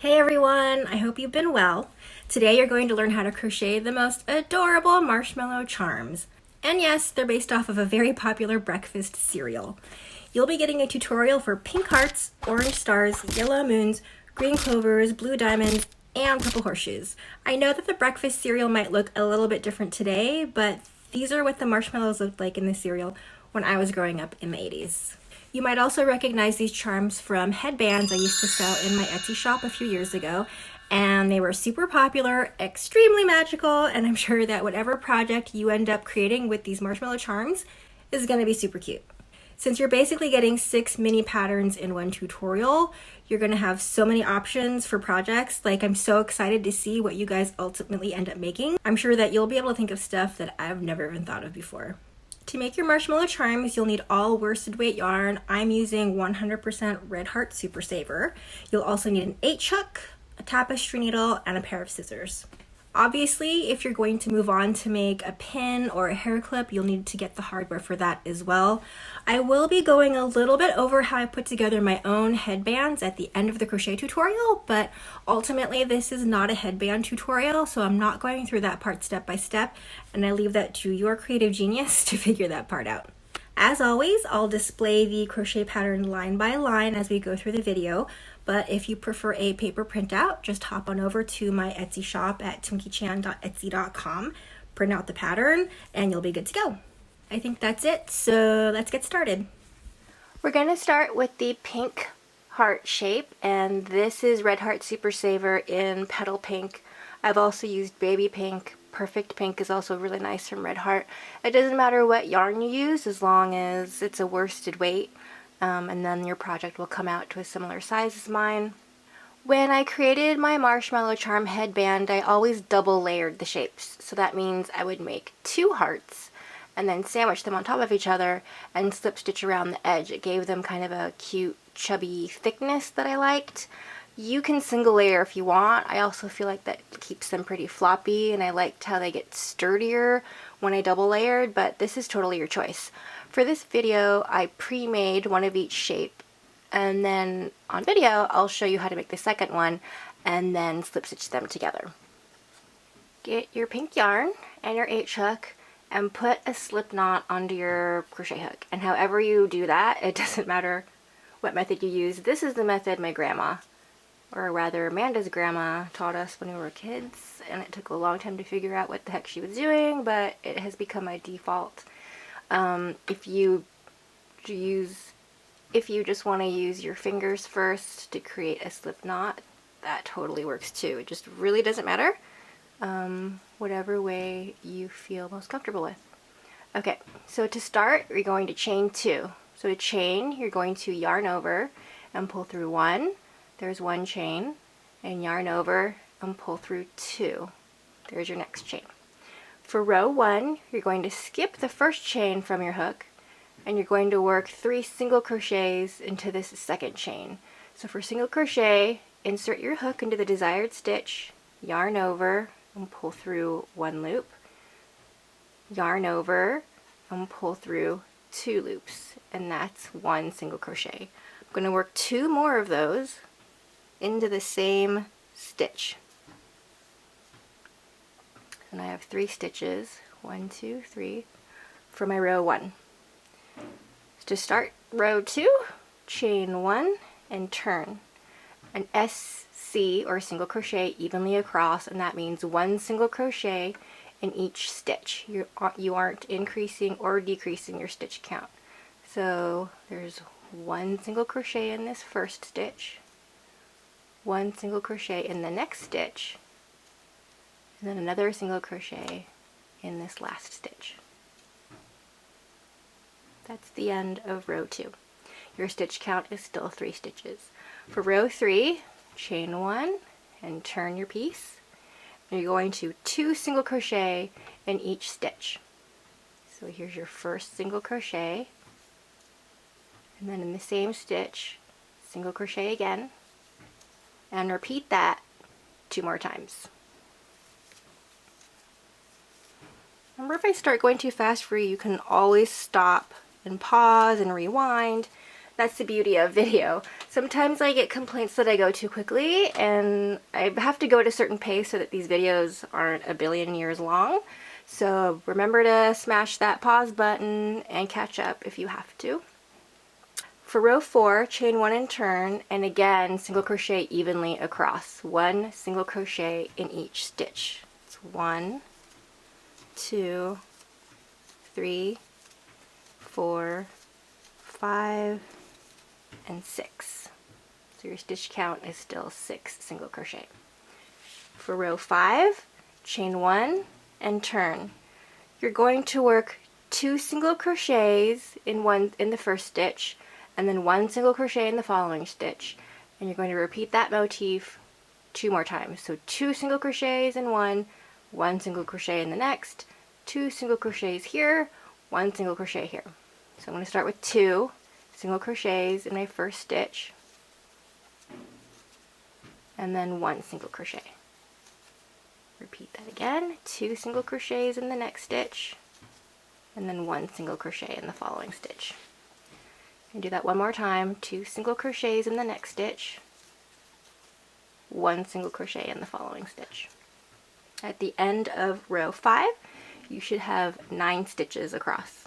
Hey everyone, I hope you've been well. Today you're going to learn how to crochet the most adorable marshmallow charms. And yes, they're based off of a very popular breakfast cereal. You'll be getting a tutorial for pink hearts, orange stars, yellow moons, green clovers, blue diamonds, and purple horseshoes. I know that the breakfast cereal might look a little bit different today, but these are what the marshmallows looked like in the cereal when I was growing up in the 80s. You might also recognize these charms from headbands I used to sell in my Etsy shop a few years ago, and they were super popular, extremely magical, and I'm sure that whatever project you end up creating with these marshmallow charms is going to be super cute. Since you're basically getting 6 mini patterns in one tutorial, you're going to have so many options for projects. I'm so excited to see what you guys ultimately end up making. I'm sure that you'll be able to think of stuff that I've never even thought of before. To make your marshmallow charms, you'll need all worsted weight yarn. I'm using 100% Red Heart Super Saver. You'll also need an H-hook, a tapestry needle, and a pair of scissors. Obviously, if you're going to move on to make a pin or a hair clip, you'll need to get the hardware for that as well. I will be going a little bit over how I put together my own headbands at the end of the crochet tutorial, but ultimately this is not a headband tutorial, so I'm not going through that part step by step, and I leave that to your creative genius to figure that part out. As always, I'll display the crochet pattern line by line as we go through the video, but if you prefer a paper printout, just hop on over to my Etsy shop at twinkiechan.etsy.com, print out the pattern, and you'll be good to go. I think that's it, so let's get started. We're going to start with the pink heart shape, and this is Red Heart Super Saver in Petal Pink. I've also used Baby Pink. Perfect Pink is also really nice from Red Heart. It doesn't matter what yarn you use as long as it's a worsted weight, and then your project will come out to a similar size as mine. When I created my marshmallow charm headband, I always double layered the shapes. So that means I would make 2 hearts and then sandwich them on top of each other and slip stitch around the edge. It gave them kind of a cute chubby thickness that I liked. You can single layer if you want. I also feel like that keeps them pretty floppy, and I liked how they get sturdier when I double layered, but this is totally your choice. For this video, I pre-made one of each shape, and then on video, I'll show you how to make the second one and then slip stitch them together. Get your pink yarn and your H-hook and put a slip knot onto your crochet hook. And however you do that, it doesn't matter what method you use. This is the method my grandma, or rather Amanda's grandma, taught us when we were kids, and it took a long time to figure out what the heck she was doing, but it has become my default. If you just want to use your fingers first to create a slip knot, that totally works too. It just really doesn't matter, whatever way you feel most comfortable with. Okay, so to start, you're going to chain 2. So to chain, you're going to yarn over and pull through 1. There's 1 chain, and yarn over and pull through 2. There's your next chain. For row 1, you're going to skip the first chain from your hook, and you're going to work 3 single crochets into this second chain. So for single crochet, insert your hook into the desired stitch, yarn over and pull through 1 loop, yarn over and pull through 2 loops, and that's 1 single crochet. I'm going to work 2 more of those into the same stitch. And I have 3 stitches, 1, 2, 3, for my row 1. To start row 2, chain 1 and turn. An SC, or single crochet, evenly across, and that means 1 single crochet in each stitch. You aren't increasing or decreasing your stitch count. So there's 1 single crochet in this first stitch, 1 single crochet in the next stitch, and then another single crochet in this last stitch. That's the end of row 2. Your stitch count is still 3 stitches. For row 3, chain 1 and turn your piece. And you're going to 2 single crochet in each stitch. So here's your first single crochet, and then in the same stitch, single crochet again, and repeat that 2 more times. Remember, if I start going too fast for you, you can always stop and pause and rewind. That's the beauty of video. Sometimes I get complaints that I go too quickly, and I have to go at a certain pace so that these videos aren't a billion years long. So remember to smash that pause button and catch up if you have to. For row 4, chain 1 and turn, and again single crochet evenly across. 1 single crochet in each stitch. It's 1, 2, 3, 4, 5, and 6. So your stitch count is still 6 single crochet. For row 5, chain 1 and turn. You're going to work 2 single crochets in the first stitch, and then 1 single crochet in the following stitch, and you're going to repeat that motif 2 more times. So 2 single crochets in one, 1 single crochet in the next, 2 single crochets here, 1 single crochet here. So I'm going to start with 2 single crochets in my first stitch, and then 1 single crochet. Repeat that again, 2 single crochets in the next stitch, and then 1 single crochet in the following stitch. And do that one more time, 2 single crochets in the next stitch, 1 single crochet in the following stitch. At the end of row 5, you should have 9 stitches across.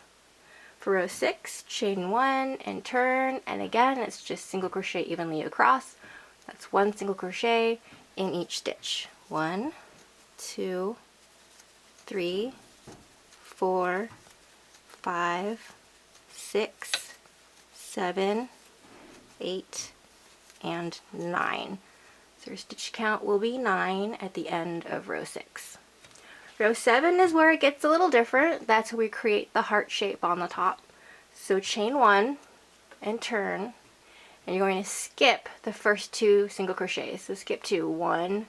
For row 6, chain 1 and turn, and again it's just single crochet evenly across. That's 1 single crochet in each stitch. 1, 2, 3, 4, 5, 6, 7, 8, and 9. So your stitch count will be 9 at the end of row 6. Row 7 is where it gets a little different. That's where we create the heart shape on the top. So chain 1 and turn, and you're going to skip the first 2 single crochets. So skip 2, 1,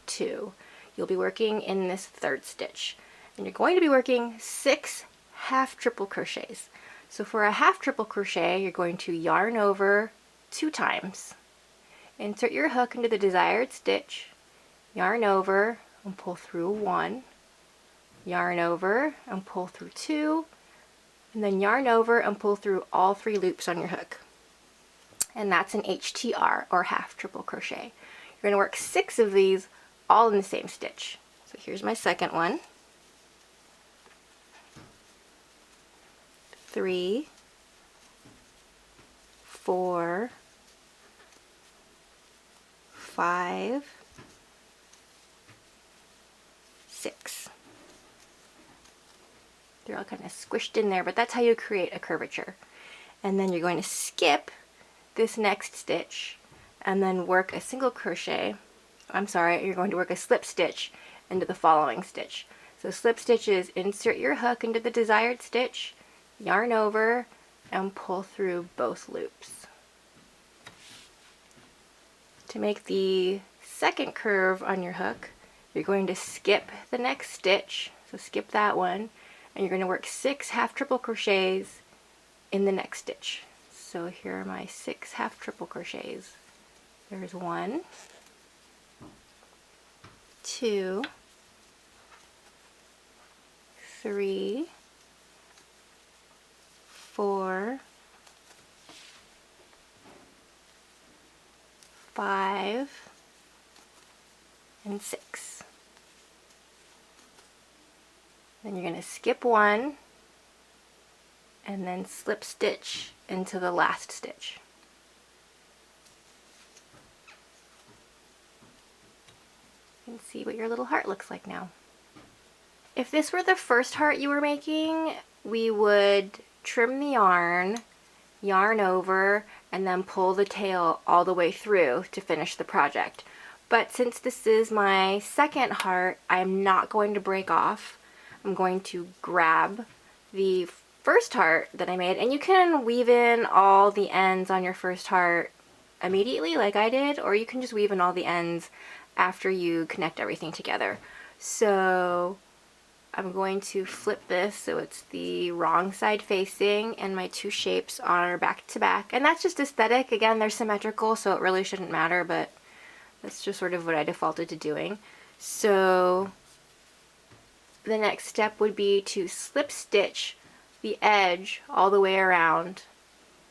2. You'll be working in this third stitch, and you're going to be working 6 half triple crochets. So for a half triple crochet, you're going to yarn over 2 times, insert your hook into the desired stitch, yarn over and pull through 1, yarn over and pull through 2, and then yarn over and pull through all 3 loops on your hook. And that's an HTR, or half triple crochet. You're going to work 6 of these all in the same stitch. So here's my second one. 3, 4, 5, 6. They're all kind of squished in there, but that's how you create a curvature. And then you're going to skip this next stitch and then work a single crochet. I'm sorry, you're going to work a slip stitch into the following stitch. So slip stitch is insert your hook into the desired stitch, yarn over, and pull through both loops. To make the second curve on your hook, you're going to skip the next stitch, so skip that one, and you're going to work 6 half triple crochets in the next stitch. So here are my 6 half triple crochets. There's 1, 2, 3, 4, 5, and 6. Then you're going to skip 1 and then slip stitch into the last stitch. You can see what your little heart looks like now. If this were the first heart you were making, we would trim the yarn, yarn over, and then pull the tail all the way through to finish the project. But since this is my second heart, I'm not going to break off. I'm going to grab the first heart that I made, and you can weave in all the ends on your first heart immediately like I did, or you can just weave in all the ends after you connect everything together. So I'm going to flip this so it's the wrong side facing, and my 2 shapes are back to back, and that's just aesthetic. Again, they're symmetrical, so it really shouldn't matter, but that's just sort of what I defaulted to doing. So the next step would be to slip stitch the edge all the way around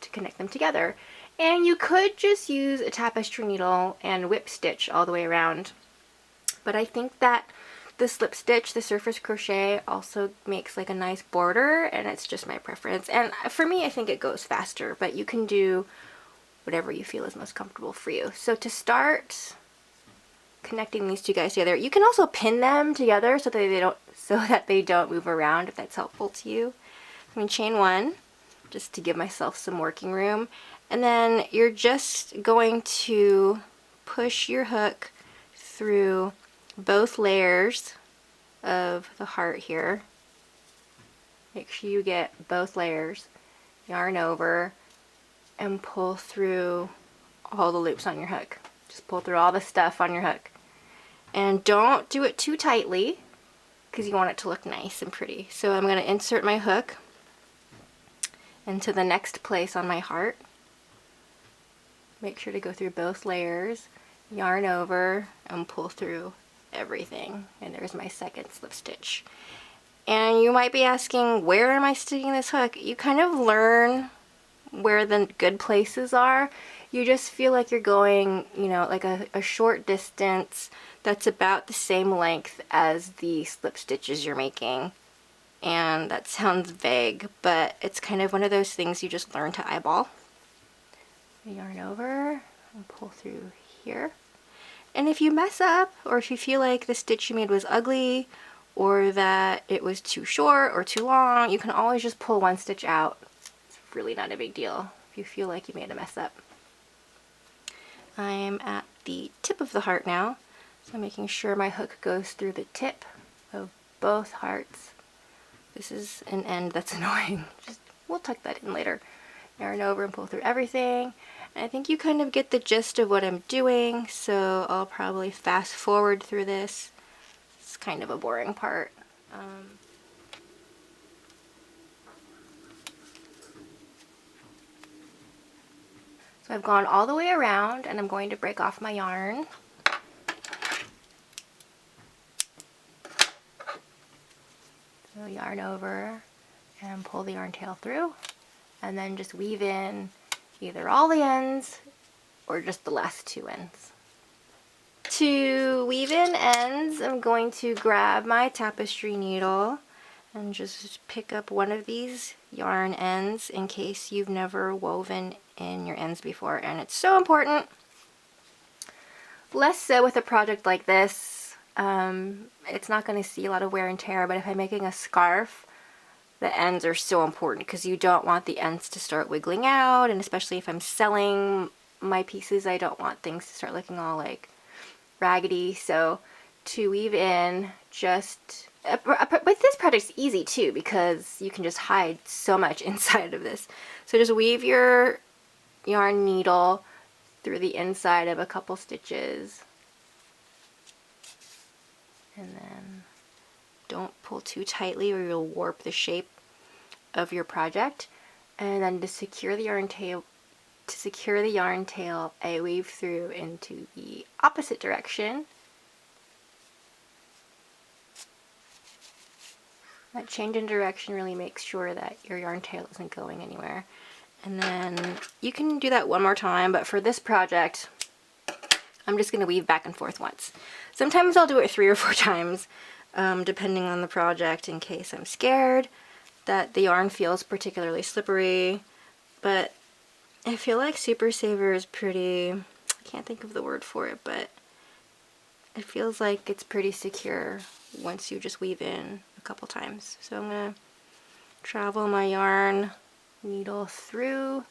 to connect them together. And you could just use a tapestry needle and whip stitch all the way around, but I think that the slip stitch, the surface crochet, also makes like a nice border, and it's just my preference. And for me, I think it goes faster, but you can do whatever you feel is most comfortable for you. So to start connecting these two guys together, you can also pin them together so that they don't move around, if that's helpful to you. I'm going to chain one just to give myself some working room, and then you're just going to push your hook through both layers of the heart here. Make sure you get both layers, yarn over, and pull through all the loops on your hook. Just pull through all the stuff on your hook. And don't do it too tightly because you want it to look nice and pretty. So I'm going to insert my hook into the next place on my heart. Make sure to go through both layers, yarn over, and pull through everything. And there's my second slip stitch. And you might be asking, where am I sticking this hook? You kind of learn where the good places are. You just feel like you're going, you know, like a short distance that's about the same length as the slip stitches you're making. And that sounds vague, but it's kind of one of those things you just learn to eyeball. Yarn over and pull through here. And if you mess up, or if you feel like the stitch you made was ugly, or that it was too short or too long, you can always just pull one stitch out. It's really not a big deal if you feel like you made a mess up. I'm at the tip of the heart now, so I'm making sure my hook goes through the tip of both hearts. This is an end that's annoying. We'll tuck that in later. Yarn over and pull through everything. And I think you kind of get the gist of what I'm doing, so I'll probably fast forward through this. It's kind of a boring part. So I've gone all the way around, and I'm going to break off my yarn. So yarn over and pull the yarn tail through, and then just weave in either all the ends or just the last two ends. To weave in ends, I'm going to grab my tapestry needle and just pick up one of these yarn ends in case you've never woven in your ends before, and it's so important. Less so with a project like this. It's not going to see a lot of wear and tear, but if I'm making a scarf, the ends are so important because you don't want the ends to start wiggling out, and especially if I'm selling my pieces, I don't want things to start looking all like raggedy. So to weave in, just with this project, it's easy too because you can just hide so much inside of this. So just weave your yarn needle through the inside of a couple stitches, and then don't pull too tightly or you'll warp the shape of your project. And then to secure the yarn tail, I weave through into the opposite direction. That change in direction really makes sure that your yarn tail isn't going anywhere. And then you can do that one more time, but for this project, I'm just going to weave back and forth once. Sometimes I'll do it 3 or 4 times, depending on the project, in case I'm scared that the yarn feels particularly slippery. But I feel like Super Saver is pretty, I can't think of the word for it, but it feels like it's pretty secure once you just weave in a couple times. So I'm going to travel my yarn needle through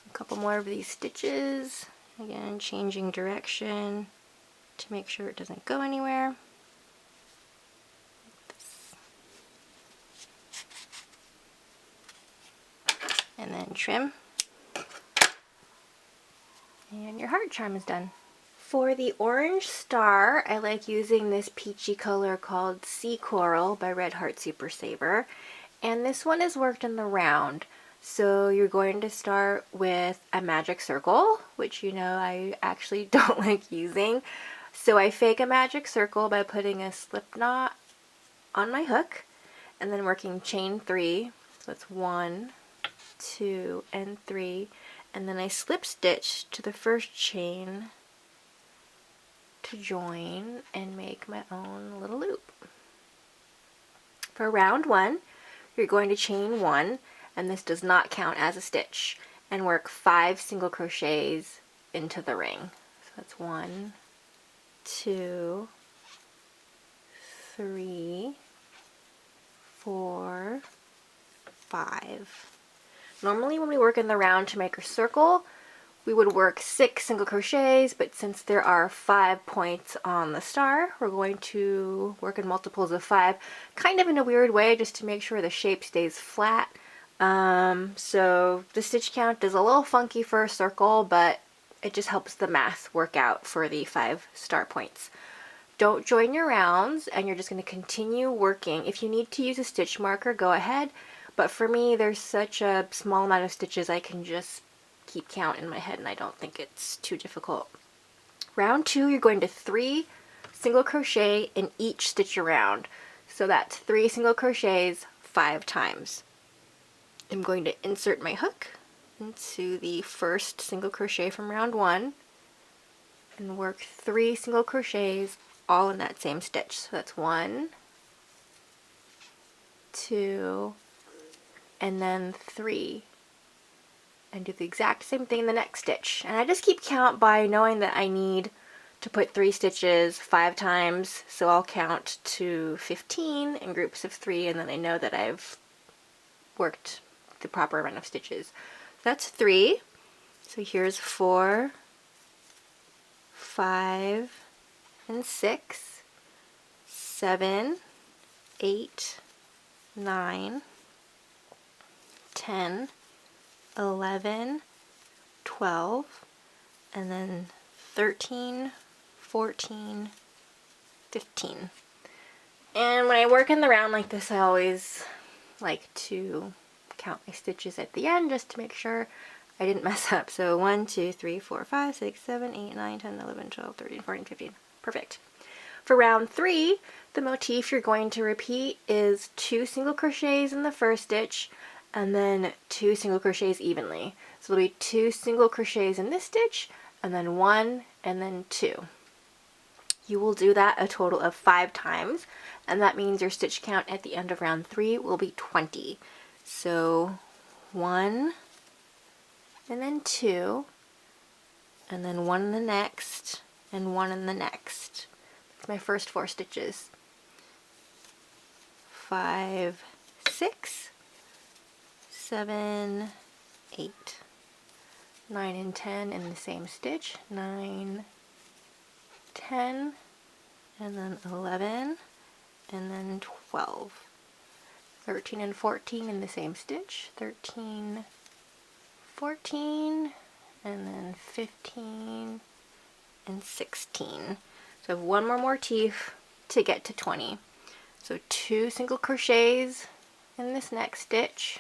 a couple more of these stitches, again changing direction to make sure it doesn't go anywhere. And then trim, and your heart charm is done. For the orange star, I like using this peachy color called Sea Coral by Red Heart Super Saver, and this one is worked in the round. So you're going to start with a magic circle, which you know I actually don't like using. So I fake a magic circle by putting a slip knot on my hook and then working chain 3. So it's 1, 2, and 3, and then I slip stitch to the first chain to join and make my own little loop. For round 1, you're going to chain 1, and this does not count as a stitch, and work 5 single crochets into the ring. So that's 1, 2, 3, 4, 5. Normally when we work in the round to make a circle, we would work 6 single crochets, but since there are 5 points on the star, we're going to work in multiples of 5, kind of in a weird way, just to make sure the shape stays flat. So the stitch count is a little funky for a circle, but it just helps the math work out for the 5 star points. Don't join your rounds, and you're just going to continue working. If you need to use a stitch marker, go ahead, but for me there's such a small amount of stitches I can just keep count in my head, and I don't think it's too difficult. Round 2, you're going to 3 single crochet in each stitch around. So that's 3 single crochets 5 times. I'm going to insert my hook into the first single crochet from round 1 and work 3 single crochets all in that same stitch. So that's 1, 2, and then 3. And do the exact same thing in the next stitch. And I just keep count by knowing that I need to put 3 stitches 5 times, so I'll count to 15 in groups of 3, and then I know that I've worked the proper amount of stitches. That's 3. So here's 4, 5, and 6, 7, 8, 9, 10, 11, 12, and then 13, 14, 15. And when I work in the round like this, I always like to count my stitches at the end just to make sure I didn't mess up. So 1, 2, 3, 4, 5, 6, 7, 8, 9, 10, 11, 12, 13, 14, 15. Perfect. For round 3, the motif you're going to repeat is 2 single crochets in the first stitch, and then 2 single crochets evenly. So there'll be 2 single crochets in this stitch, and then 1, and then 2. You will do that a total of 5 times, and that means your stitch count at the end of round 3 will be 20. So 1, and then 2, and then 1 in the next, and 1 in the next. That's my first 4 stitches. 5, 6, 7, 8, 9, and 10 in the same stitch. 9, 10, and then 11, and then 12. 13 and 14 in the same stitch. 13, 14, and then 15, and 16. So I have one more motif to get to 20. So 2 single crochets in this next stitch,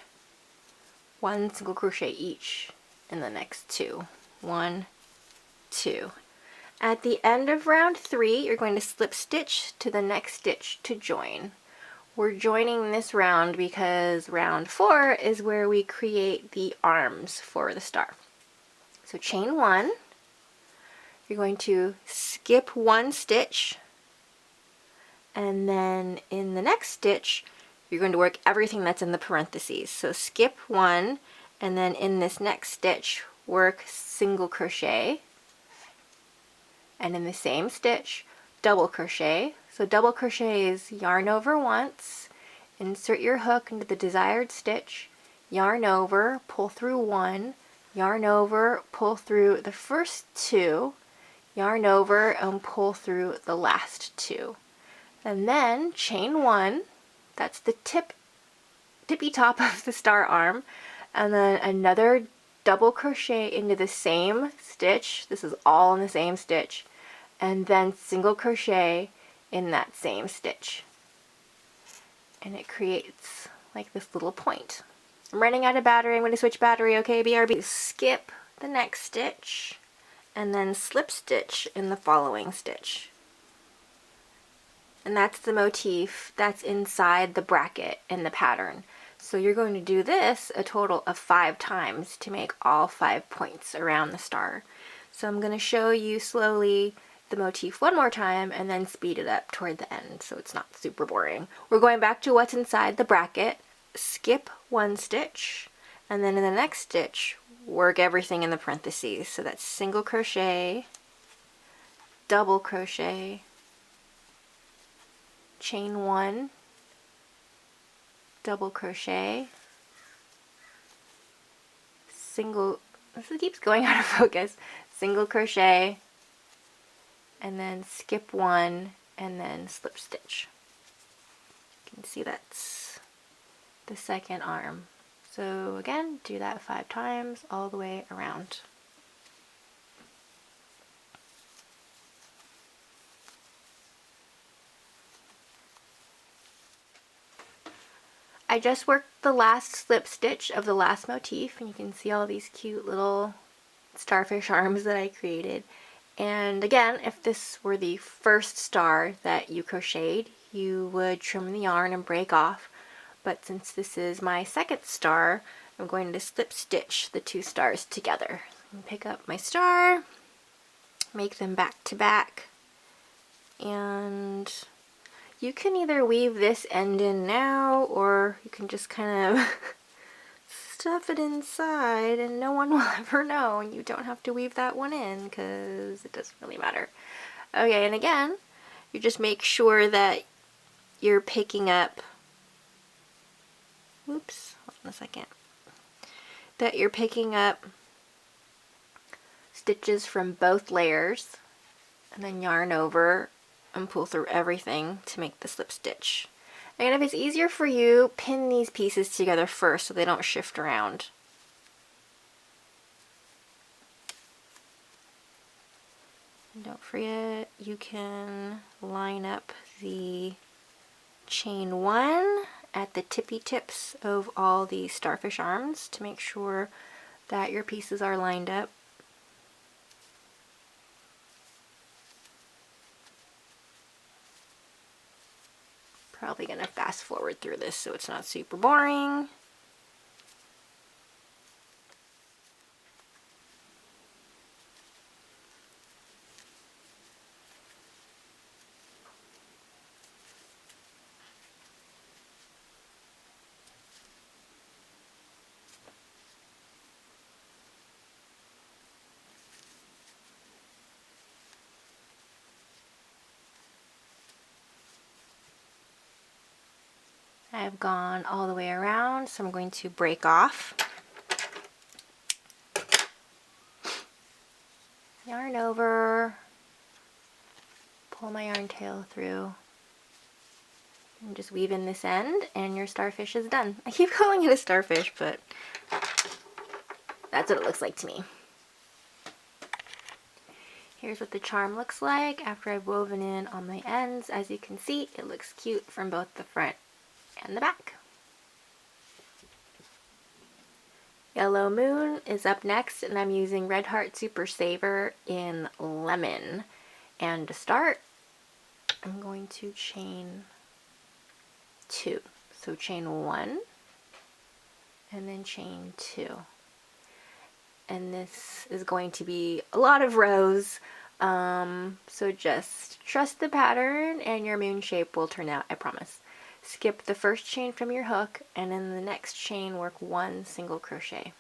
1 single crochet each in the next 2. 1, 2. At the end of round 3, you're going to slip stitch to the next stitch to join. We're joining this round because round 4 is where we create the arms for the star. So chain 1, you're going to skip 1 stitch, and then in the next stitch you're going to work everything that's in the parentheses. So skip 1, and then in this next stitch work single crochet, and in the same stitch double crochet. So double crochet is yarn over once, insert your hook into the desired stitch, yarn over, pull through 1, yarn over, pull through the first 2, yarn over, and pull through the last 2. And then chain 1, that's the tippy top of the star arm, and then another double crochet into the same stitch. This is all in the same stitch, and then single crochet in that same stitch, and it creates like this little point. I'm running out of battery. I'm going to switch battery. Okay, BRB. Skip the next stitch and then slip stitch in the following stitch, and that's the motif that's inside the bracket in the pattern. So you're going to do this a total of 5 times to make all 5 points around the star. So I'm going to show you slowly the motif one more time and then speed it up toward the end so it's not super boring. We're going back to what's inside the bracket, skip 1 stitch, and then in the next stitch work everything in the parentheses. So that's single crochet, double crochet, chain 1, double crochet, single, this keeps going out of focus, single crochet, and then skip 1 and then slip stitch. You can see that's the second arm. So again, do that 5 times all the way around. I just worked the last slip stitch of the last motif, and you can see all these cute little starfish arms that I created. And again, if this were the first star that you crocheted, you would trim the yarn and break off. But since this is my second star, I'm going to slip stitch the 2 stars together. Pick up my star, make them back to back, and you can either weave this end in now, or you can just kind of stuff it inside and no one will ever know, and you don't have to weave that one in because it doesn't really matter. Okay, and again, you just make sure that you're picking up, whoops, hold on a second, that you're picking up stitches from both layers, and then yarn over and pull through everything to make the slip stitch. And if it's easier for you, pin these pieces together first so they don't shift around. And don't forget, you can line up the chain 1 at the tippy tips of all the starfish arms to make sure that your pieces are lined up. Probably going to fast forward through this so it's not super boring. I've gone all the way around, so I'm going to break off. Yarn over, pull my yarn tail through, and just weave in this end, and your starfish is done. I keep calling it a starfish, but that's what it looks like to me. Here's what the charm looks like after I've woven in on my ends. As you can see, it looks cute from both the front and the back. Yellow Moon is up next, and I'm using Red Heart Super Saver in Lemon. And to start, I'm going to chain 2. So chain 1 and then chain 2. And this is going to be a lot of rows, so just trust the pattern and your moon shape will turn out, I promise. Skip the first chain from your hook, and in the next chain work 1 single crochet.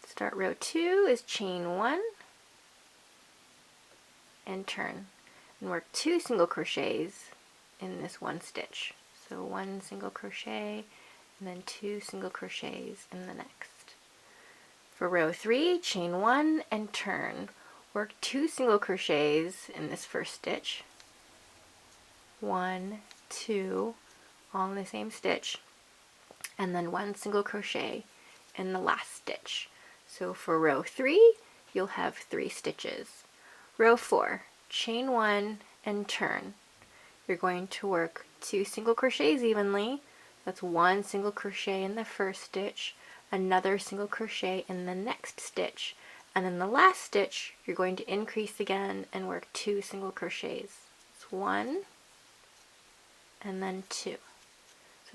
Start row 2 is chain 1 and turn, and work 2 single crochets in this 1 stitch. So 1 single crochet and then 2 single crochets in the next. For row 3, chain 1 and turn. Work 2 single crochets in this first stitch. 1, 2, all in the same stitch, and then 1 single crochet in the last stitch. So for row 3, you'll have 3 stitches. Row 4, chain 1 and turn. You're going to work 2 single crochets evenly. That's 1 single crochet in the first stitch, another single crochet in the next stitch, and in the last stitch, you're going to increase again and work 2 single crochets. It's 1, and then 2.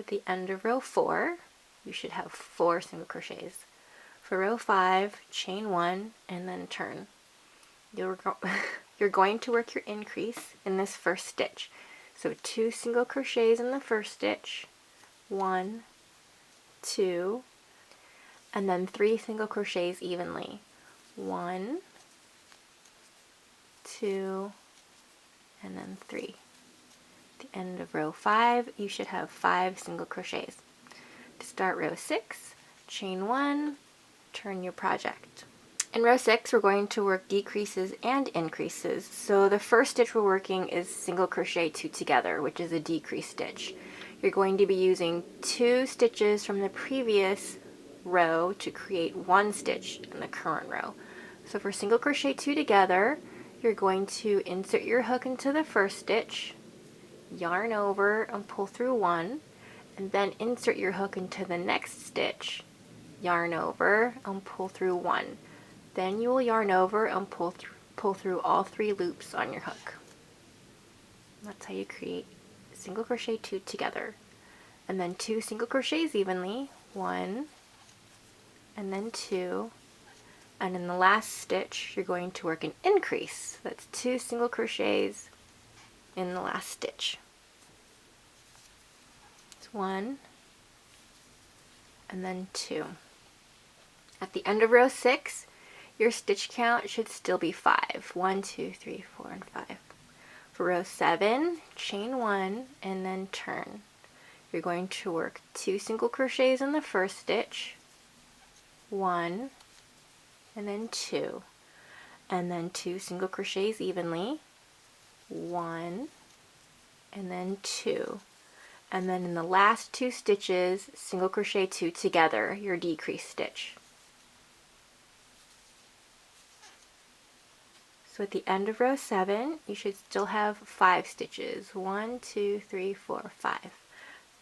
at the end of row 4, you should have 4 single crochets. For row 5, chain 1 and then turn. You're going to work your increase in this first stitch. So 2 single crochets in the first stitch, 1, 2, and then 3 single crochets evenly. 1, 2, and then 3. At the end of row 5, you should have 5 single crochets. To start row 6, chain 1, turn your project. In row 6, we're going to work decreases and increases. So the first stitch we're working is single crochet 2 together, which is a decrease stitch. You're going to be using 2 stitches from the previous row to create 1 stitch in the current row. So for single crochet 2 together, you're going to insert your hook into the first stitch, yarn over and pull through 1, and then insert your hook into the next stitch, yarn over and pull through 1. Then you will yarn over and pull through all 3 loops on your hook. That's how you create single crochet 2 together. And then 2 single crochets evenly, 1, and then 2, and in the last stitch you're going to work an increase. That's 2 single crochets in the last stitch. It's 1, and then 2. At the end of row 6, your stitch count should still be 5. 1, 2, 3, 4, and 5. For row 7, chain 1 and then turn. You're going to work 2 single crochets in the first stitch, 1, and then 2, and then 2 single crochets evenly, 1, and then 2, and then in the last 2 stitches, single crochet 2 together, your decrease stitch. So at the end of row 7, you should still have 5 stitches. 1, 2, 3, 4, 5.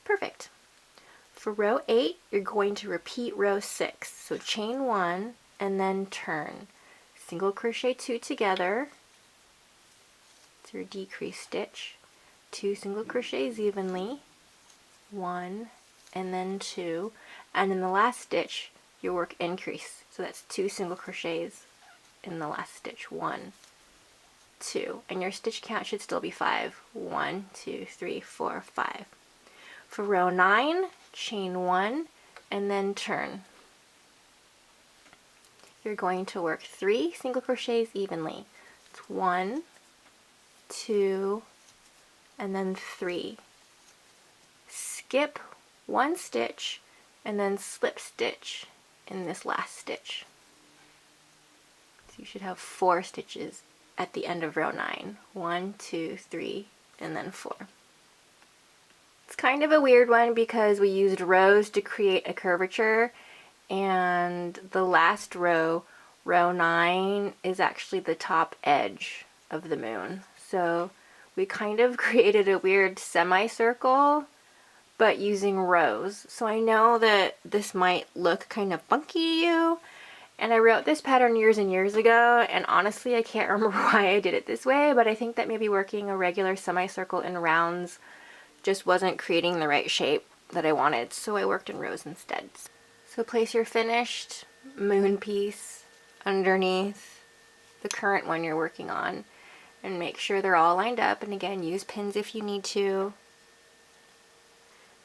Perfect. For row 8, you're going to repeat row 6. So chain 1 and then turn. Single crochet 2 together. It's your decrease stitch. 2 single crochets evenly. 1 and then 2. And in the last stitch, you work increase. So that's 2 single crochets in the last stitch. 1, 2, and your stitch count should still be 5. 1, 2, 3, 4, 5. For row 9, chain 1 and then turn. You're going to work 3 single crochets evenly. It's 1, 2, and then 3. Skip 1 stitch and then slip stitch in this last stitch. You should have 4 stitches at the end of row 9. 1, 2, 3, and then 4. It's kind of a weird one because we used rows to create a curvature, and the last row, row 9, is actually the top edge of the moon. So we kind of created a weird semicircle, but using rows. So I know that this might look kind of funky to you, and I wrote this pattern years and years ago, and honestly I can't remember why I did it this way, but I think that maybe working a regular semicircle in rounds just wasn't creating the right shape that I wanted, so I worked in rows instead. So place your finished moon piece underneath the current one you're working on, and make sure they're all lined up, and again, use pins if you need to,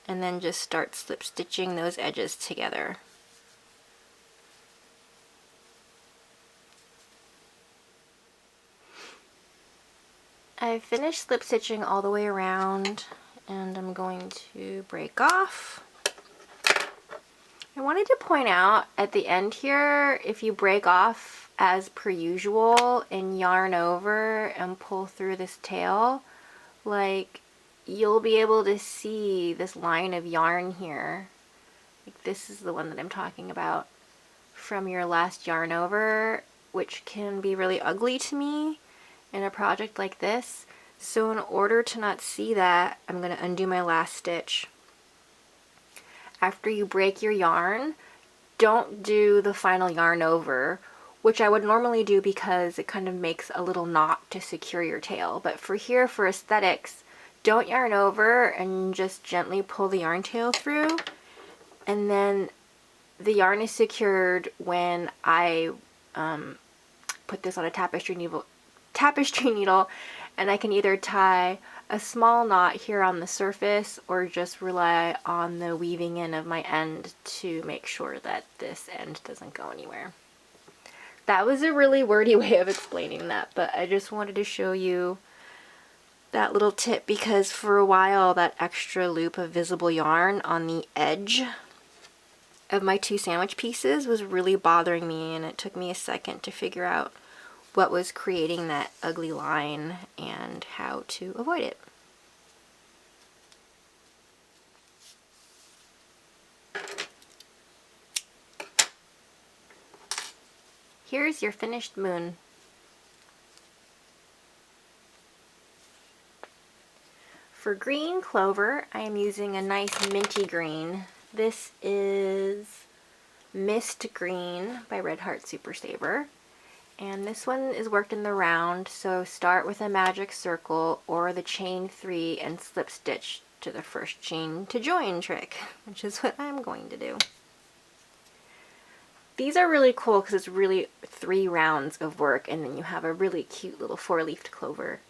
and then just start slip stitching those edges together. I've finished slip stitching all the way around, and I'm going to break off. I wanted to point out at the end here, if you break off as per usual and yarn over and pull through this tail, like, you'll be able to see this line of yarn here. Like, this is the one that I'm talking about from your last yarn over, which can be really ugly to me in a project like this. So in order to not see that, I'm going to undo my last stitch. After you break your yarn, don't do the final yarn over, which I would normally do because it kind of makes a little knot to secure your tail. But for here, for aesthetics, don't yarn over and just gently pull the yarn tail through, and then the yarn is secured when I put this on a tapestry needle, and I can either tie a small knot here on the surface or just rely on the weaving in of my end to make sure that this end doesn't go anywhere. That was a really wordy way of explaining that, but I just wanted to show you that little tip because for a while that extra loop of visible yarn on the edge of my two sandwich pieces was really bothering me, and it took me a second to figure out what was creating that ugly line and how to avoid it. Here's your finished moon. For green clover, I am using a nice minty green. This is Mist Green by Red Heart Super Saver. And this one is worked in the round, so start with a magic circle or the chain 3 and slip stitch to the first chain to join trick, which is what I'm going to do. These are really cool because it's really 3 rounds of work, and then you have a really cute little 4-leafed clover.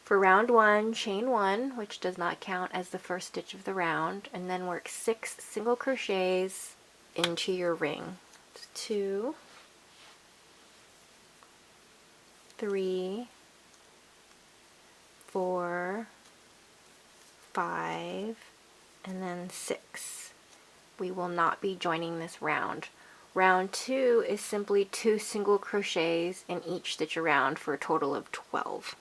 For round 1, chain 1, which does not count as the first stitch of the round, and then work 6 single crochets into your ring. 2, 3, 4, 5, and then 6. We will not be joining this round. Round 2 is simply 2 single crochets in each stitch around for a total of 12.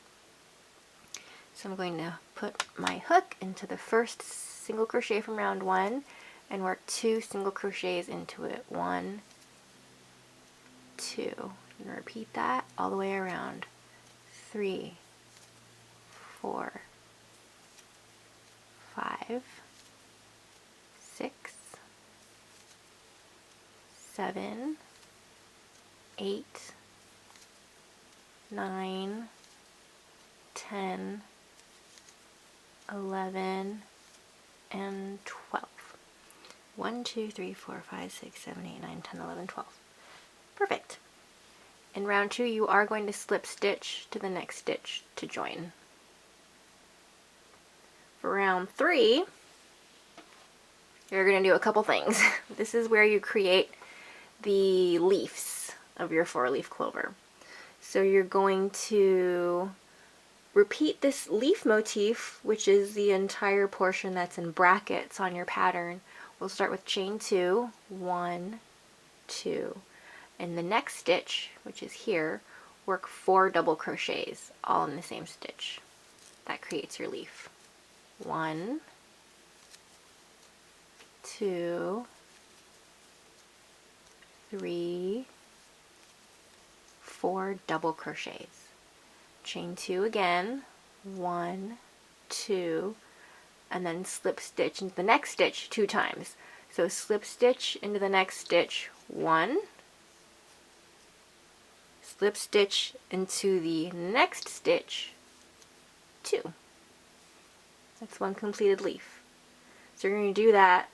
So I'm going to put my hook into the first single crochet from round 1 and work 2 single crochets into it. 1, 2. And repeat that all the way around. 3, 4, 5, 6, 7, 8, 9, 10, 11, and 12. 1, 2, 3, 4, 5, 6, 7, 8, 9, 10, 11, 12. Perfect. In round 2, you are going to slip stitch to the next stitch to join. For round 3, you're going to do a couple things. This is where you create the leaves of your 4-leaf clover. So you're going to repeat this leaf motif, which is the entire portion that's in brackets on your pattern. We'll start with chain 2, 1, 2. In the next stitch, which is here, work 4 double crochets all in the same stitch. That creates your leaf. 1, 2, 3, 4 double crochets. Chain 2 again, 1, 2, and then slip stitch into the next stitch 2 times. So slip stitch into the next stitch 1, slip stitch into the next stitch 2. That's 1 completed leaf. So you're going to do that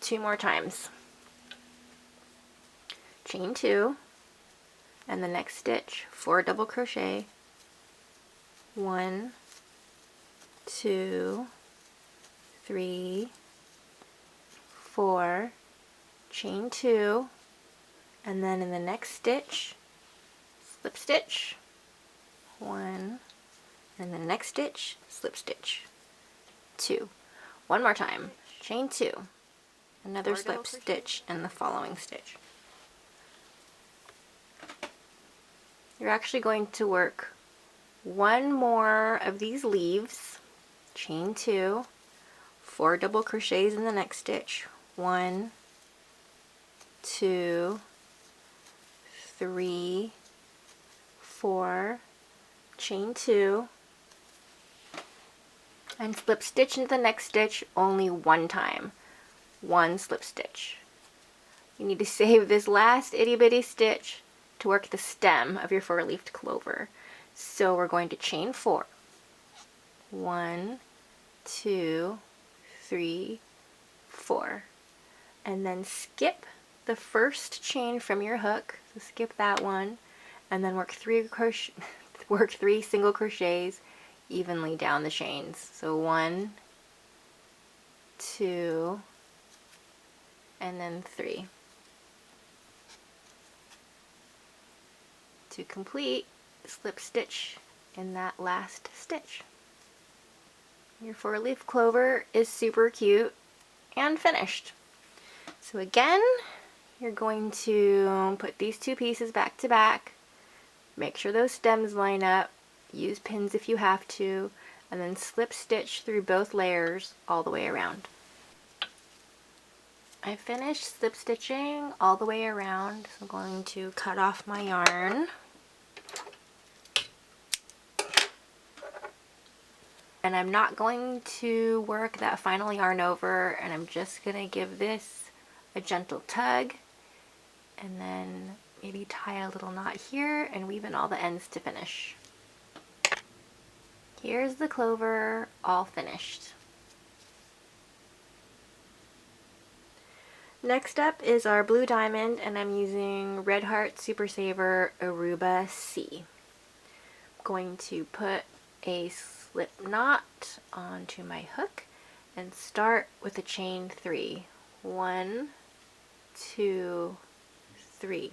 2 more times. Chain 2, and the next stitch 4 double crochet, 1, 2, 3, 4, chain 2, and then in the next stitch slip stitch, 1, and the next stitch slip stitch, 2. One more time, chain 2, another slip stitch in the following stitch. You're actually going to work 1 more of these leaves, chain 2, 4 double crochets in the next stitch, 1, 2, 3, 4, chain 2, and slip stitch into the next stitch only 1 time. 1 slip stitch. You need to save this last itty bitty stitch to work the stem of your 4-leafed clover. So we're going to chain 4, 1, 2, 3, 4, and then skip the first chain from your hook, so skip that one, and then work 3 single crochets evenly down the chains. So 1, 2, and then 3. To complete, slip stitch in that last stitch. Your 4-leaf clover is super cute and finished. So again, you're going to put these 2 pieces back to back, make sure those stems line up, use pins if you have to, and then slip stitch through both layers all the way around. I finished slip stitching all the way around, so I'm going to cut off my yarn. And I'm not going to work that final yarn over, and I'm just going to give this a gentle tug, and then maybe tie a little knot here and weave in all the ends to finish. Here's the clover all finished. Next up is our blue diamond, and I'm using Red Heart Super Saver Aruba C. I'm going to put a slip knot onto my hook and start with a chain 3. 1, 2, 3.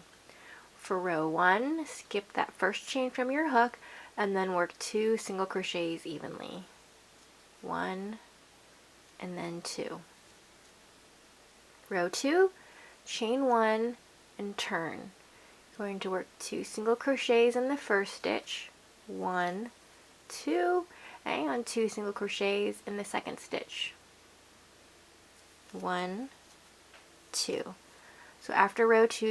For row 1, skip that first chain from your hook and then work 2 single crochets evenly. 1 and then 2. Row 2, chain 1 and turn. Going to work 2 single crochets in the first stitch. 1, 2, and 2 single crochets in the second stitch. 1, 2. So after row 2,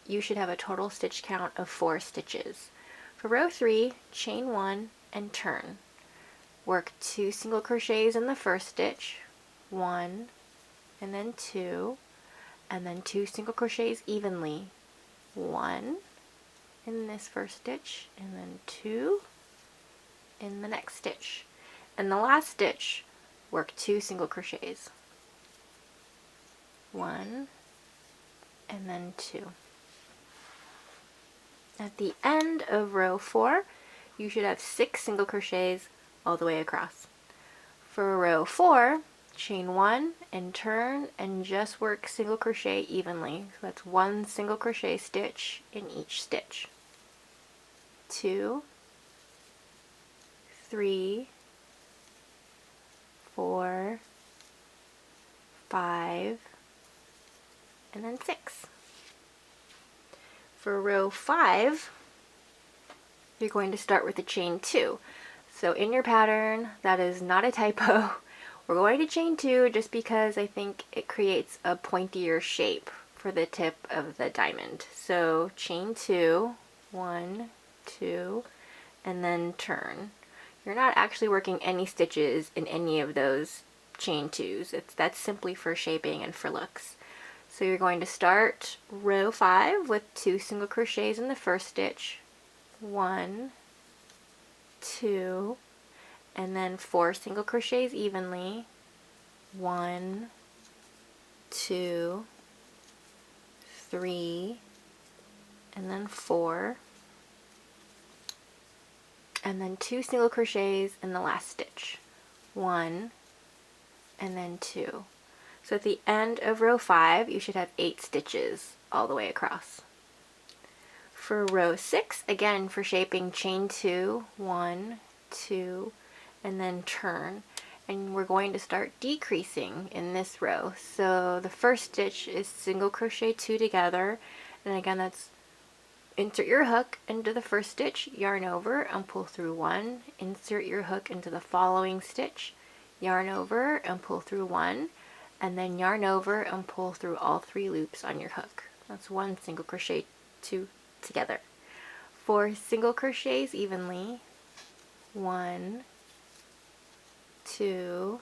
you should have a total stitch count of 4 stitches. For row 3, chain 1 and turn. Work 2 single crochets in the first stitch. 1 and then 2, and then 2 single crochets evenly. 1 in this first stitch, and then 2 in the next stitch. And the last stitch, work 2 single crochets. 1 and then 2. At the end of row 4, you should have 6 single crochets all the way across. For row 4, chain 1 and turn and just work single crochet evenly. So that's 1 single crochet stitch in each stitch. 2, 3, 4, 5, and then 6. For row 5, you're going to start with a chain 2. So in your pattern, that is not a typo. We're going to chain 2 just because I think it creates a pointier shape for the tip of the diamond. So chain 2, 1, 2, and then turn. You're not actually working any stitches in any of those chain 2s. That's simply for shaping and for looks. So you're going to start row 5 with 2 single crochets in the first stitch. 1, 2, and then 4 single crochets evenly. 1, 2, 3, and then 4, and then 2 single crochets in the last stitch. 1, and then 2. So at the end of row 5, you should have 8 stitches all the way across. For row 6, again for shaping, chain 2, 1, 2, and then turn. And we're going to start decreasing in this row. So the first stitch is single crochet 2 together, and again that's insert your hook into the first stitch, yarn over and pull through 1, insert your hook into the following stitch, yarn over and pull through 1, and then yarn over and pull through all 3 loops on your hook. That's 1 single crochet 2 together. 4 single crochets evenly. 1, 2,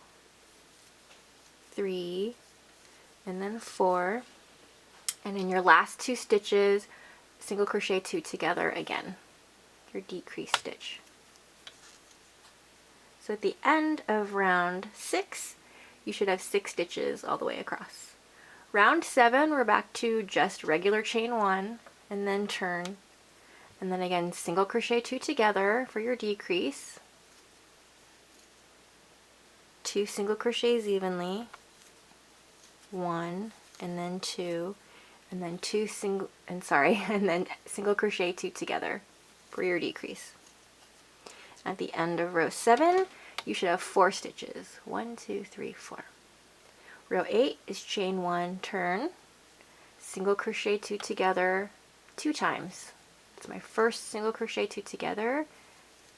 3, and then 4, and in your last 2 stitches, single crochet 2 together again, your decrease stitch. So at the end of round 6, you should have 6 stitches all the way across. Round 7, we're back to just regular chain 1 and then turn. And then again, single crochet 2 together for your decrease. 2 single crochets evenly. 1 and then 2 and then and then single crochet 2 together for your decrease. At the end of row 7, you should have 4 stitches. 1, 2, 3, 4. Row 8 is chain 1, turn, single crochet 2 together 2 times. It's my first single crochet 2 together,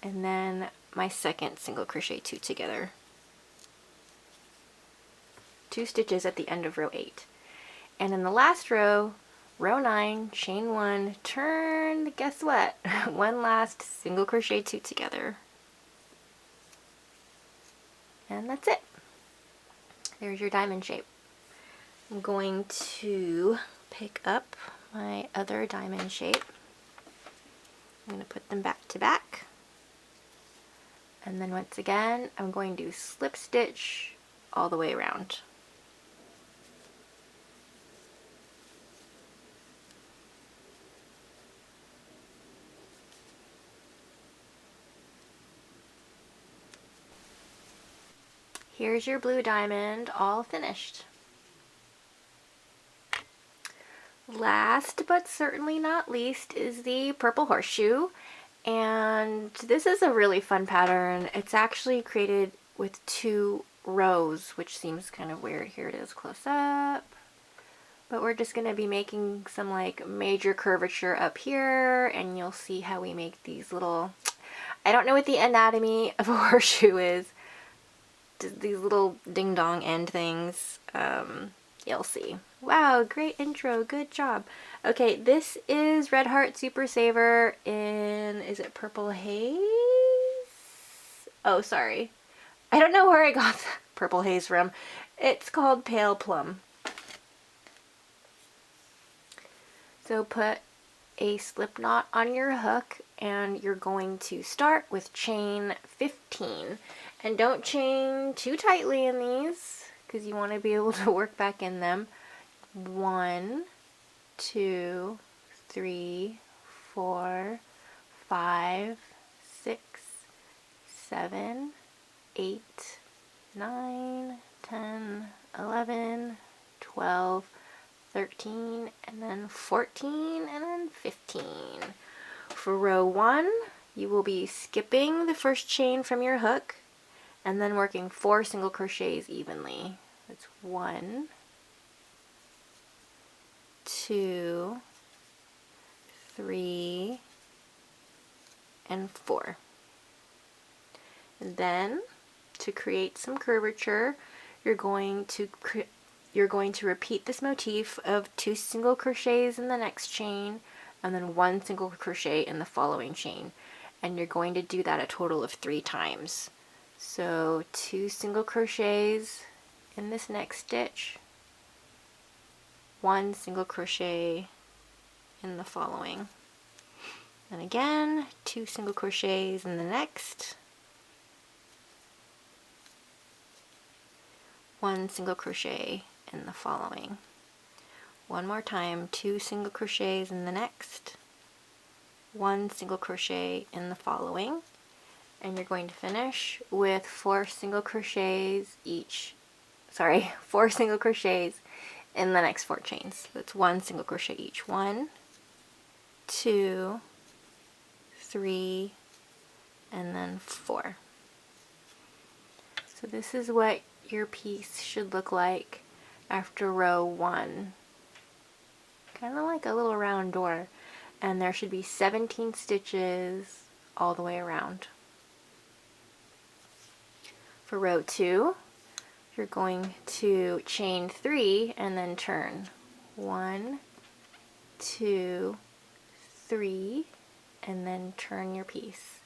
and then my second single crochet 2 together. 2 stitches at the end of row 8. And in the last row, row 9, chain 1, turn, guess what? One last single crochet 2 together. And that's it. There's your diamond shape. I'm going to pick up my other diamond shape. I'm going to put them back to back. And then once again, I'm going to slip stitch all the way around. Here's your blue diamond all finished. Last but certainly not least is the purple horseshoe, and this is a really fun pattern. It's actually created with 2 rows, which seems kind of weird. Here it is close up. But we're just going to be making some like major curvature up here, and you'll see how we make these little, I don't know what the anatomy of a horseshoe is, these little ding-dong end things. You'll see. Wow, great intro, good job. Okay, this is Red Heart Super Saver in, is it Purple Haze? Oh, sorry. I don't know where I got the Purple Haze from. It's called Pale Plum. So put a slip knot on your hook, and you're going to start with chain 15. And don't chain too tightly in these, because you want to be able to work back in them. 1, 2, 3, 4, 5, 6, 7, 8, 9, 10, 11, 12, 13, and then 14, and then 15. For row 1, you will be skipping the first chain from your hook and then working 4 single crochets evenly. That's 1, 2, 3, and 4. And then to create some curvature, you're going to repeat this motif of 2 single crochets in the next chain and then 1 single crochet in the following chain, and you're going to do that a total of 3 times. So 2 single crochets in this next stitch, 1 single crochet in the following, and again 2 single crochets in the next, 1 single crochet in the following. One more time, 2 single crochets in the next, 1 single crochet in the following, and you're going to finish with 4 single crochets in the next 4 chains. That's 1 single crochet each. 1, 2, 3, and then 4. So this is what your piece should look like after row 1. Kind of like a little round door, and there should be 17 stitches all the way around. For row 2, you're going to chain 3 and then turn. 1, 2, 3, and then turn your piece.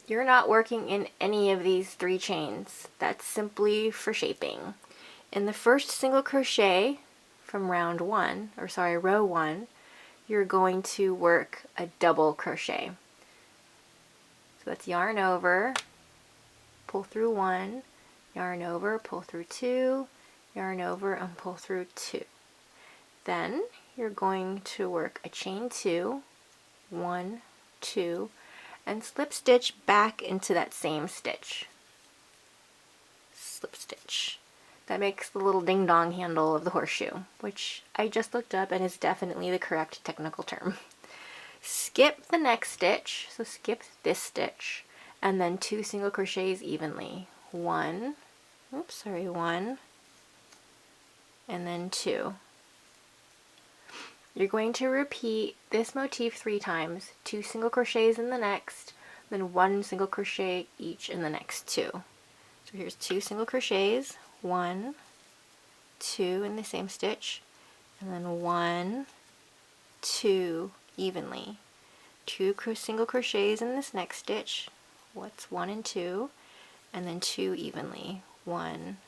You're not working in any of these 3 chains. That's simply for shaping. In the first single crochet from row 1, you're going to work a double crochet. So that's yarn over, pull through 1, yarn over, pull through 2, yarn over, and pull through 2. Then you're going to work a chain 2, 1, 2, and slip stitch back into that same stitch. Slip stitch. That makes the little ding-dong handle of the horseshoe, which I just looked up and is definitely the correct technical term. Skip the next stitch, so skip this stitch, and then 2 single crochets evenly. 1, and then 2. You're going to repeat this motif 3 times, 2 single crochets in the next, then 1 single crochet each in the next 2. So here's 2 single crochets, 1, 2 in the same stitch, and then 1, 2 evenly. 2 single crochets in this next stitch, what's 1 and 2, and then 2 evenly. 1,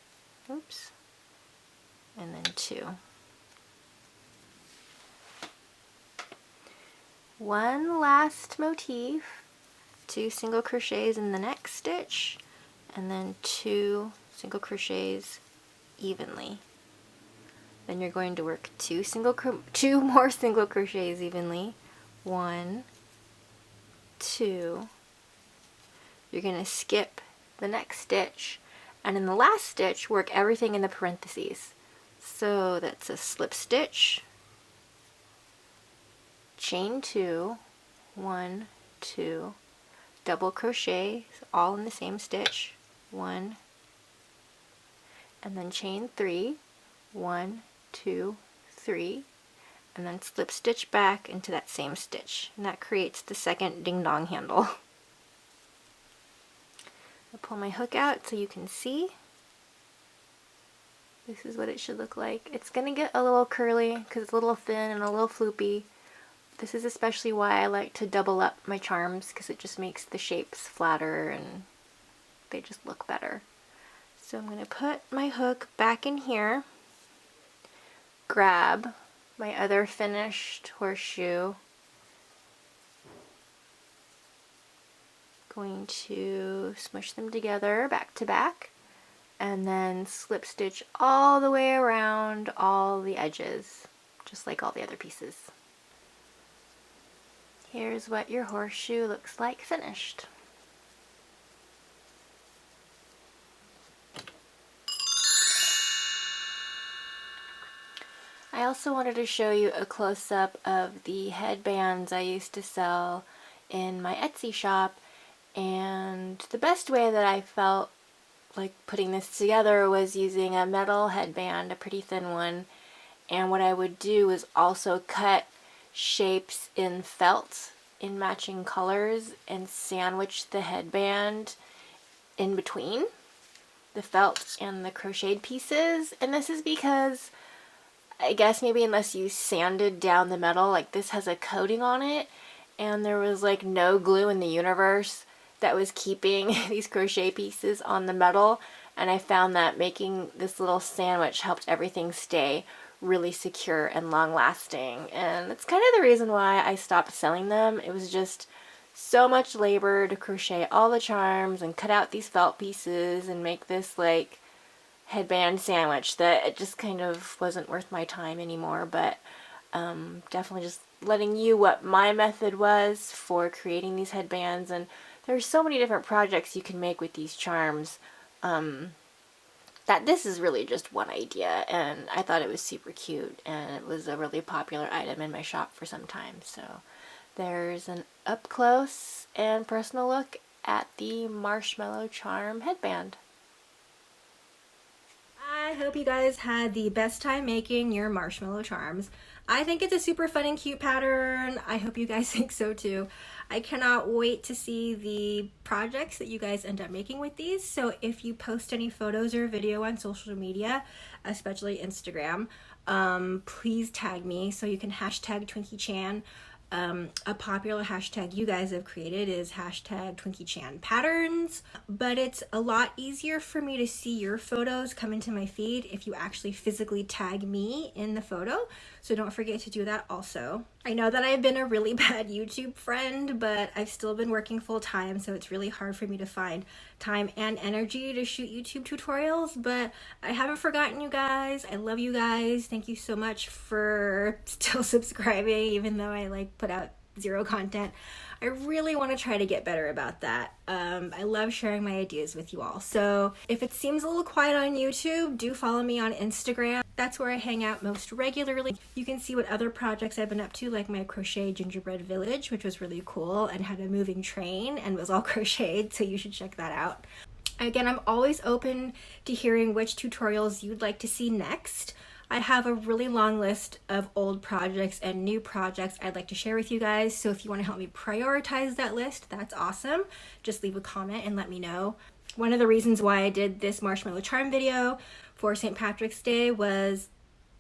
and then 2. One last motif, 2 single crochets in the next stitch, and then 2 single crochets evenly. Then you're going to work 2 more single crochets evenly. 1, 2. You're going to skip the next stitch, and in the last stitch work everything in the parentheses. So that's a slip stitch, chain 2, 1, 2, double crochet, all in the same stitch, 1, and then chain 3, 1, 2, 3, and then slip stitch back into that same stitch, and that creates the second ding-dong handle. I'll pull my hook out so you can see. This is what it should look like. It's gonna get a little curly because it's a little thin and a little floopy. This is especially why I like to double up my charms, because it just makes the shapes flatter and they just look better. So I'm going to put my hook back in here, grab my other finished horseshoe, going to smush them together back to back, and then slip stitch all the way around all the edges, just like all the other pieces. Here's what your horseshoe looks like finished. I also wanted to show you a close-up of the headbands I used to sell in my Etsy shop, and the best way that I felt like putting this together was using a metal headband, a pretty thin one, and what I would do is also cut shapes in felt in matching colors and sandwich the headband in between the felt and the crocheted pieces. And this is because I guess maybe unless you sanded down the metal, like this has a coating on it, and there was like no glue in the universe that was keeping these crochet pieces on the metal, and I found that making this little sandwich helped everything stay really secure and long-lasting, and that's kind of the reason why I stopped selling them. It was just so much labor to crochet all the charms and cut out these felt pieces and make this like headband sandwich that it just kind of wasn't worth my time anymore. But definitely just letting you what my method was for creating these headbands, and there's so many different projects you can make with these charms. That this is really just one idea, and I thought it was super cute, and it was a really popular item in my shop for some time. So there's an up close and personal look at the Marshmallow charm headband. I hope you guys had the best time making your marshmallow charms. I think it's a super fun and cute pattern. I hope you guys think so too. I cannot wait to see the projects that you guys end up making with these. So if you post any photos or video on social media, especially Instagram, please tag me so you can hashtag TwinkieChan. A popular hashtag you guys have created is hashtag TwinkieChanPatterns, but it's a lot easier for me to see your photos come into my feed if you actually physically tag me in the photo. so don't forget to do that also. I know that I've been a really bad YouTube friend, but I've still been working full time, so it's really hard for me to find time and energy to shoot YouTube tutorials, but I haven't forgotten you guys. I love you guys. Thank you so much for still subscribing, even though I like put out 0 content. I really want to try to get better about that. I love sharing my ideas with you all. So if it seems a little quiet on YouTube, do follow me on Instagram. That's where I hang out most regularly. You can see what other projects I've been up to, like my crochet gingerbread village, which was really cool and had a moving train and was all crocheted, so you should check that out. Again, I'm always open to hearing which tutorials you'd like to see next. I have a really long list of old projects and new projects I'd like to share with you guys, so if you want to help me prioritize that list, that's awesome. Just leave a comment and let me know. One of the reasons why I did this marshmallow charm video for St. Patrick's Day was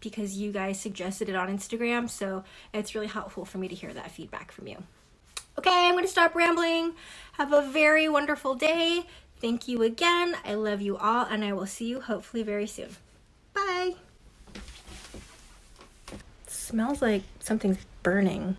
because you guys suggested it on Instagram, so it's really helpful for me to hear that feedback from you. Okay, I'm going to stop rambling. Have a very wonderful day. Thank you again. I love you all, and I will see you hopefully very soon. Bye. Smells like something's burning.